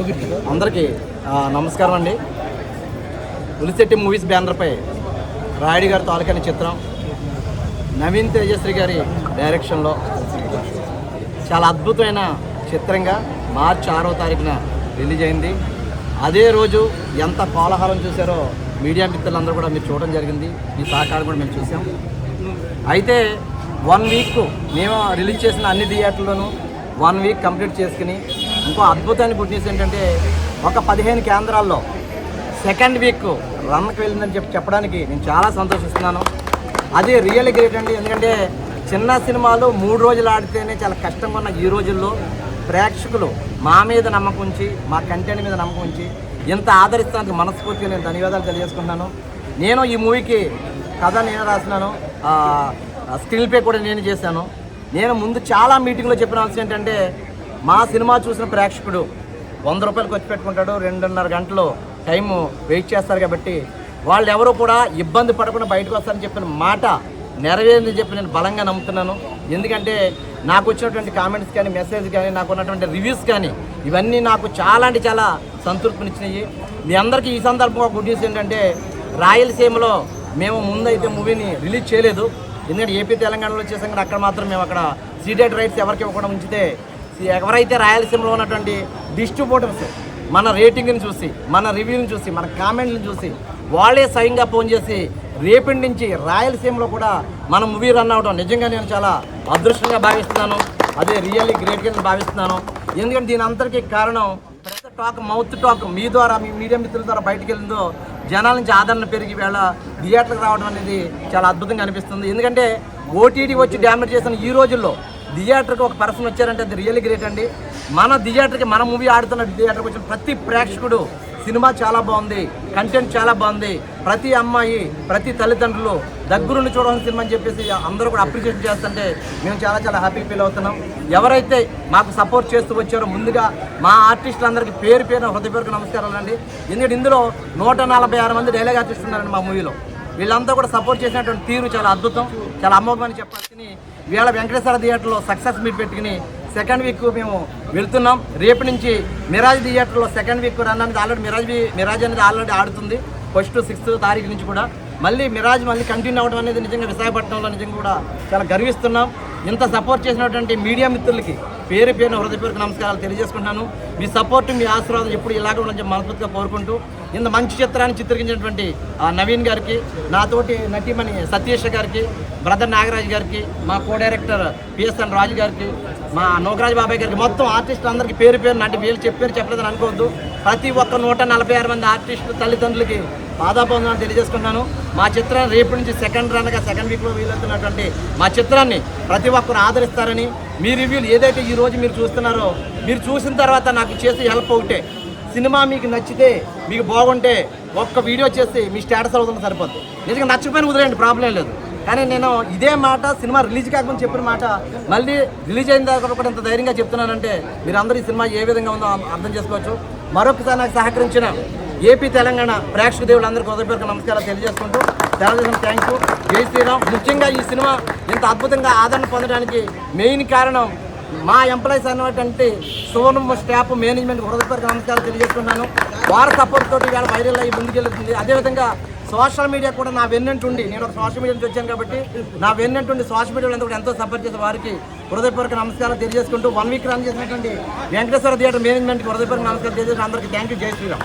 అందరికీ నమస్కారం అండి. ఉలిశెట్టి మూవీస్ బ్యానర్పై రాయుడు గారి తాలూకాని చిత్రం నవీన్ తేజశ్రీ గారి డైరెక్షన్లో చాలా అద్భుతమైన చిత్రంగా మార్చి 6వ తారీఖున రిలీజ్ అయింది. అదే రోజు ఎంత కోలాహలం చూశారో మీడియా మిత్రులందరూ కూడా మీరు చూడడం జరిగింది. మీ సహకారం కూడా మేము చూసాం. అయితే 1 వీక్ మేము రిలీజ్ చేసిన అన్ని థియేటర్లోనూ 1 వీక్ కంప్లీట్ చేసుకుని ఇంకో అద్భుతాన్ని గుడ్ న్యూస్ ఏంటంటే ఒక 15 కేంద్రాల్లో సెకండ్ వీక్ రన్కి వెళ్ళిందని చెప్పడానికి నేను చాలా సంతోషిస్తున్నాను. అది రియల్లీ గ్రేట్ అండి. ఎందుకంటే చిన్న సినిమాలు 3 రోజులు ఆడితేనే చాలా కష్టంగా ఉన్న ఈ రోజుల్లో ప్రేక్షకులు మా మీద నమ్మకం ఉంచి, మా కంటెంట్ మీద నమ్మకం ఉంచి ఇంత ఆదరిస్తానికి మనస్ఫూర్తిగా నేను ధన్యవాదాలు తెలియజేసుకుంటున్నాను. నేను ఈ మూవీకి కథ నేను రాసినాను, స్క్రీన్ ప్లే కూడా నేను చేశాను. నేను ముందు చాలా మీటింగ్లో చెప్పిన అవసరం ఏంటంటే మా సినిమా చూసిన ప్రేక్షకుడు 100 రూపాయలు ఖర్చు పెట్టుకుంటాడు, 2.5 గంటలు టైము వెయిట్ చేస్తారు. కాబట్టి వాళ్ళు ఎవరు కూడా ఇబ్బంది పడకుండా బయటకు వస్తారని చెప్పిన మాట నెరవేరిందని చెప్పి నేను బలంగా నమ్ముతున్నాను. ఎందుకంటే నాకు వచ్చినటువంటి కామెంట్స్ కానీ, మెసేజ్ కానీ, నాకు ఉన్నటువంటి రివ్యూస్ కానీ ఇవన్నీ నాకు చాలా అంటే చాలా సంతృప్తినిచ్చినాయి. మీ అందరికీ ఈ సందర్భంగా గుడ్ న్యూస్ ఏంటంటే రాయలసీమలో మేము ముందైతే మూవీని రిలీజ్ చేయలేదు. ఎందుకంటే ఏపీ తెలంగాణలో వచ్చేసాం కదా, అక్కడ మాత్రం మేము అక్కడ సీటెడ్ రైట్స్ ఎవరికి ఇవ్వకుండా ఉంచితే ఎవరైతే రాయలసీమలో ఉన్నటువంటి డిస్ట్రిబ్యూటర్స్ మన రేటింగ్ని చూసి, మన రివ్యూని చూసి, మన కామెంట్లను చూసి వాళ్ళే స్వయంగా ఫోన్ చేసి రేపటి నుంచి రాయలసీమలో కూడా మన మూవీ రన్ అవడం నిజంగా నేను చాలా అదృష్టంగా భావిస్తున్నాను. అదే రియల్లీ గ్రేట్గా నేను భావిస్తున్నాను. ఎందుకంటే దీని అంతటికీ కారణం పెద్ద టాక్, మౌత్ టాక్ మీ ద్వారా, మీ మీడియా మిత్రుల ద్వారా బయటకు వెళ్ళిందో జనాల నుంచి ఆదరణ పెరిగి వేళ థియేటర్కి రావడం అనేది చాలా అద్భుతంగా అనిపిస్తుంది. ఎందుకంటే ఓటీటీ వచ్చి డ్యామేజ్ చేసిన ఈ రోజుల్లో థియేటర్కి ఒక పర్సన్ వచ్చారంటే అది రియల్లీ గ్రేట్ అండి. మన థియేటర్కి మన మూవీ ఆడుతున్న థియేటర్కి వచ్చిన ప్రతి ప్రేక్షకుడు సినిమా చాలా బాగుంది, కంటెంట్ చాలా బాగుంది, ప్రతి అమ్మాయి, ప్రతి తల్లిదండ్రులు దగ్గరుండి చూడాల్సిన సినిమా అని చెప్పేసి అందరూ కూడా అప్రిషియేట్ చేస్తుంటే మేము చాలా చాలా హ్యాపీ ఫీల్ అవుతున్నాం. ఎవరైతే మాకు సపోర్ట్ చేస్తూ వచ్చారో ముందుగా మా ఆర్టిస్టులందరికీ పేరు పేరున హృదయపూర్వక నమస్కారాలు అండి. ఎందుకంటే ఇందులో 146 మంది డైలాగ్ ఆర్టిస్టులు ఉన్నారండి మా మూవీలో. వీళ్ళంతా కూడా సపోర్ట్ చేసినటువంటి తీరు చాలా అద్భుతం, చాలా అమోఘమని చెప్పాల్సి వీళ్ళ వెంకటేశ్వర థియేటర్లో సక్సెస్ మీట్ పెట్టుకుని సెకండ్ వీక్ మేము వెళ్తున్నాం. రేపు నుంచి మిరాజ్ థియేటర్లో సెకండ్ వీక్ రన్ అనేది ఆల్రెడీ మిరాజ్ అనేది ఆల్రెడీ ఆడుతుంది. 1st 6th తారీఖు నుంచి కూడా మళ్ళీ మిరాజ్ కంటిన్యూ అవ్వడం అనేది నిజంగా విశాఖపట్నంలో నిజంగా కూడా చాలా గర్విస్తున్నాం. ఇంత సపోర్ట్ చేసినటువంటి మీడియా మిత్రులకి పేరు పేరున హృదయపూర్వక నమస్కారాలు తెలియజేసుకుంటున్నాను. మీ సపోర్ట్, మీ ఆశీర్వాదం ఎప్పుడు ఇలాగ ఉండాలని మనస్ఫూర్తిగా కోరుకుంటూ ఇంత మంచి చిత్రాన్ని చిత్రీకరించినటువంటి నవీన్ గారికి, నాతోటి నటీమణి సతీష్ గారికి, బ్రదర్ నాగరాజ్ గారికి, మా కో డైరెక్టర్ పిఎస్ఎన్ రాజు గారికి, మా నోగరాజ్ బాబాయ్ గారికి, మొత్తం ఆర్టిస్టులు అందరికీ పేరు పేరు అంటే వీళ్ళు చెప్పలేదని అనుకోవద్దు. ప్రతి ఒక్క 146 మంది ఆర్టిస్టులు తల్లిదండ్రులకి పాదాబంధనాలు తెలియజేసుకున్నాను. మా చిత్రాన్ని రేపు నుంచి సెకండ్ వీక్లో వీలవుతున్నటువంటి మా చిత్రాన్ని ప్రతి ఒక్కరు ఆదరిస్తారని, మీ రివ్యూలు ఏదైతే ఈరోజు మీరు చూస్తున్నారో మీరు చూసిన తర్వాత నాకు చేసే హెల్ప్ ఒకటే, సినిమా మీకు నచ్చితే, మీకు బాగుంటే ఒక్క వీడియో చేసి మీ స్టేటస్ అవుతుంది సరిపోద్ది. నిజంగా నచ్చకపోయినా వదిలేండి, ప్రాబ్లం లేదు. కానీ నేను ఇదే మాట సినిమా రిలీజ్ కాకుండా చెప్పిన మాట మళ్ళీ రిలీజ్ అయిన తర్వాత కూడా ఇంత ధైర్యంగా చెప్తున్నానంటే మీరు అందరూ ఈ సినిమా ఏ విధంగా ఉందో అర్థం చేసుకోవచ్చు. మరొకసారి నాకు సహకరించిన ఏపీ తెలంగాణ ప్రేక్షక దేవుళ్ళందరికీ హృదయపూర్వక నమస్కారాలు తెలియజేసుకుంటూ చాలా థ్యాంక్ యూ. జై శ్రీరామ్. ముఖ్యంగా ఈ సినిమా ఇంత అద్భుతంగా ఆదరణ పొందడానికి మెయిన్ కారణం మా ఎంప్లాయీస్ అన్నటువంటి సోనం స్టాఫ్, మేనేజ్మెంట్ హృదయపూర్వక నమస్కారాలు తెలియజేస్తున్నాను. వారి సపోర్ట్ తోటి ఇవాళ వైరల్ అయ్యి ముందుకెళ్తుంది. అదేవిధంగా సోషల్ మీడియా కూడా నా వెన్నంటుండి, నేను ఒక సోషల్ మీడియా నుంచి వచ్చాను కాబట్టి నా వెన్నంటుండి సోషల్ మీడియాలో కూడా ఎంతో సపోర్ట్ చేసే వారికి హృదయపూర్వక నమస్కారాలు తెలియజేసుకుంటూ 1 వీక్ రన్ చేసినటువంటి వెంకటేశ్వర థియేటర్ మేనేజ్మెంట్కి హృదయపూర్వక నమస్కారాలు తెలియజేసి అందరికీ థ్యాంక్ యూ. జై శ్రీరామ్.